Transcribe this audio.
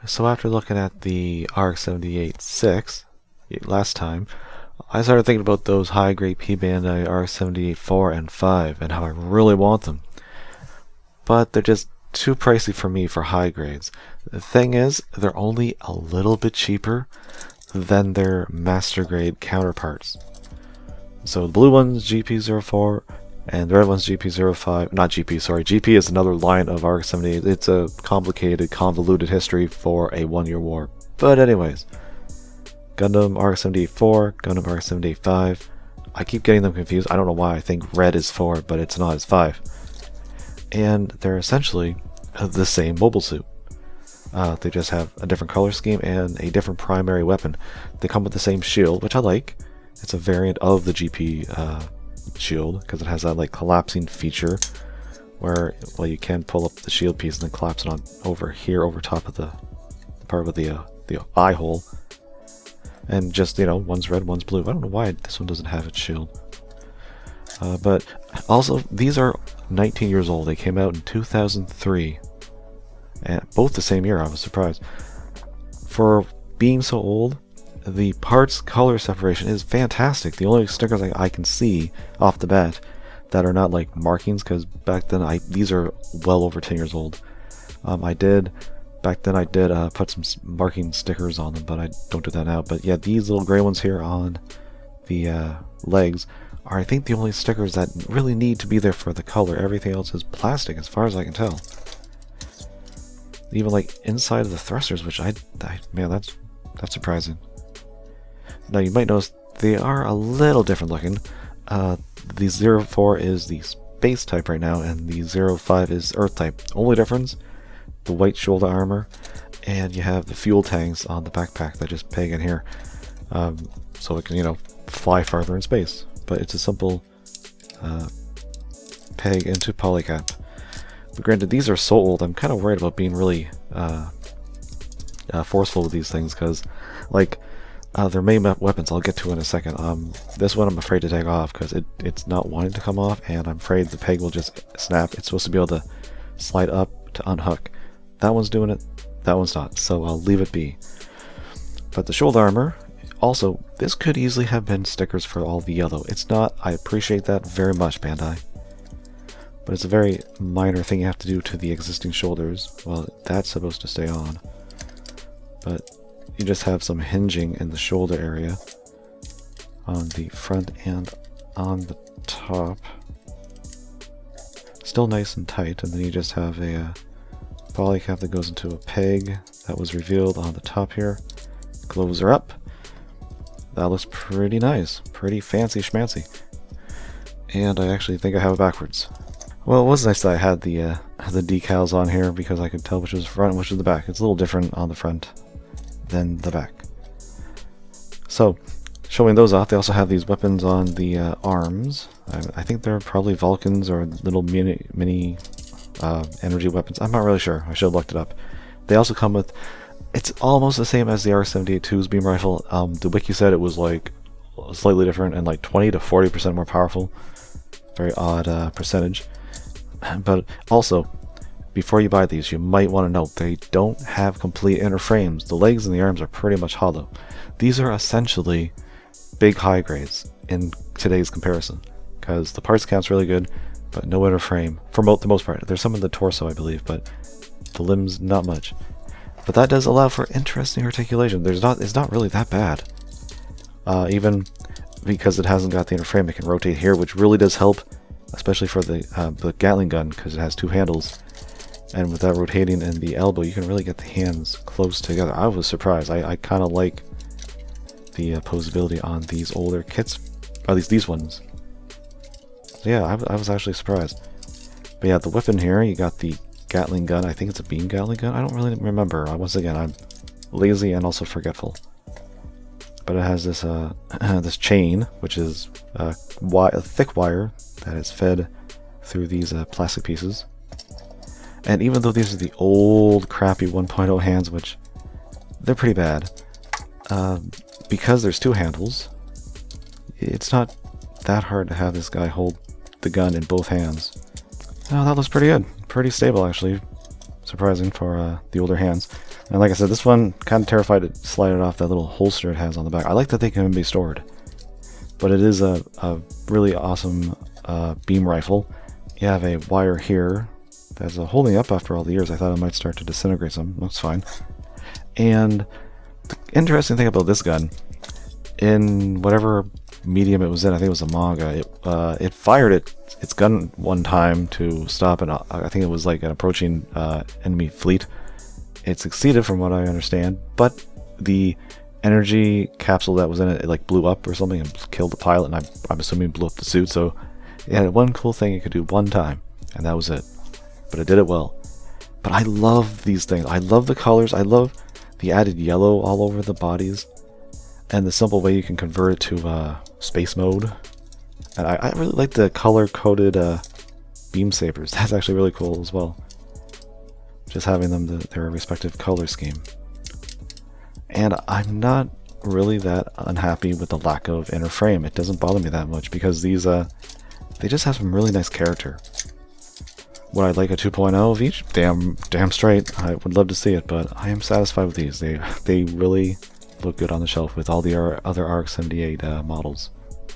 So after looking at the RX-78-6 last time, I started thinking about those high-grade P-Bandai RX-78-4 and 5 and how I really want them. But they're just too pricey for me for high grades. The thing is, they're only a little bit cheaper than their master grade counterparts. So the blue one's GP04 and the red one's GP05. Not GP, sorry. GP is another line of RX-78. It's a complicated, convoluted history for a one-year war. But anyways, Gundam RX-78-4, Gundam RX-78-5. I keep getting them confused. I don't know why I think red is 4, but it's not, it's 5. And they're essentially the same mobile suit. They just have a different color scheme and a different primary weapon. They come with the same shield, which I like. It's a variant of the GP shield because it has that like collapsing feature where, well, you can pull up the shield piece and then collapse it on over here over top of the part with the eye hole. And just, one's red, one's blue. I don't know why this one doesn't have its shield. But also, these are 19 years old. They came out in 2003. And both the same year, I was surprised. For being so old, the parts color separation is fantastic. The only stickers I can see off the bat that are not like markings, because back then these are well over 10 years old. Back then I did put some marking stickers on them, but I don't do that now. But yeah, these little gray ones here on the legs are, I think, the only stickers that really need to be there for the color. Everything else is plastic as far as I can tell. Even like inside of the thrusters, which man, that's surprising. Now you might notice they are a little different looking. The 04 is the space type right now, and the 05 is Earth type. Only difference, the white shoulder armor, and you have the fuel tanks on the backpack that just peg in here, so it can fly farther in space. But it's a simple peg into polycap. But granted, these are so old, I'm kind of worried about being really forceful with these things, because like their main weapons I'll get to in a second. This one I'm afraid to take off because it's not wanting to come off, and I'm afraid the peg will just snap. It's supposed to be able to slide up to unhook. That one's doing it, that one's not, so I'll leave it be. But the shoulder armor, also, this could easily have been stickers for all the yellow. It's not. I appreciate that very much, Bandai. But it's a very minor thing you have to do to the existing shoulders. Well, that's supposed to stay on. But you just have some hinging in the shoulder area on the front and on the top. Still nice and tight, and then you just have a polycap that goes into a peg that was revealed on the top here. Gloves are up. That looks pretty nice. Pretty fancy schmancy. And I actually think I have it backwards. Well, it was nice that I had the decals on here because I could tell which was the front and which was the back. It's a little different on the front than the back. So, showing those off, they also have these weapons on the arms. I think they're probably Vulcans or little mini energy weapons. I'm not really sure. I should have looked it up. They also come with... It's almost the same as the R78-2's beam rifle. The wiki said it was like slightly different and like 20 to 40% more powerful. Very odd percentage. But also, before you buy these, you might want to note they don't have complete inner frames. The legs and the arms are pretty much hollow. These are essentially big high grades in today's comparison, because the parts count's really good, but no inner frame for the most part. There's some in the torso, I believe, but the limbs not much. But that does allow for interesting articulation. It's not really that bad. Even because it hasn't got the inner frame, it can rotate here, which really does help, especially for the Gatling gun, because it has two handles. And with that rotating in the elbow, you can really get the hands close together. I was surprised. I kind of like the posability on these older kits, or at least these ones. So yeah, I was actually surprised. But yeah, the weapon here, you got the Gatling gun. I think it's a beam Gatling gun. I don't really remember. Once again, I'm lazy and also forgetful. But it has this this chain, which is a thick wire that is fed through these plastic pieces. And even though these are the old crappy 1.0 hands, which they're pretty bad, because there's two handles, it's not that hard to have this guy hold the gun in both hands. Oh, that looks pretty good. Pretty stable, actually. Surprising for the older hands. And like I said, this one, kind of terrified to slide it off that little holster it has on the back. I like that they can be stored. But it is a really awesome beam rifle. You have a wire here that's holding up after all the years. I thought it might start to disintegrate some. Looks fine. And the interesting thing about this gun, in whatever medium it was in, I think it was a manga, it fired its gun one time to stop an, I think it was like an approaching enemy fleet. It succeeded from what I understand, but the energy capsule that was in it, like blew up or something and killed the pilot, and I'm assuming blew up the suit. So it had one cool thing it could do one time, and that was it. But it did it well. But I love these things. I love the colors. I love the added yellow all over the bodies, and the simple way you can convert it to space mode. And I really like the color-coded beam sabers. That's actually really cool as well. Just having them their respective color scheme. And I'm not really that unhappy with the lack of inner frame. It doesn't bother me that much because these they just have some really nice character. Would I like a 2.0 of each? Damn straight. I would love to see it, but I am satisfied with these. They really look good on the shelf with all the other RX-78 models.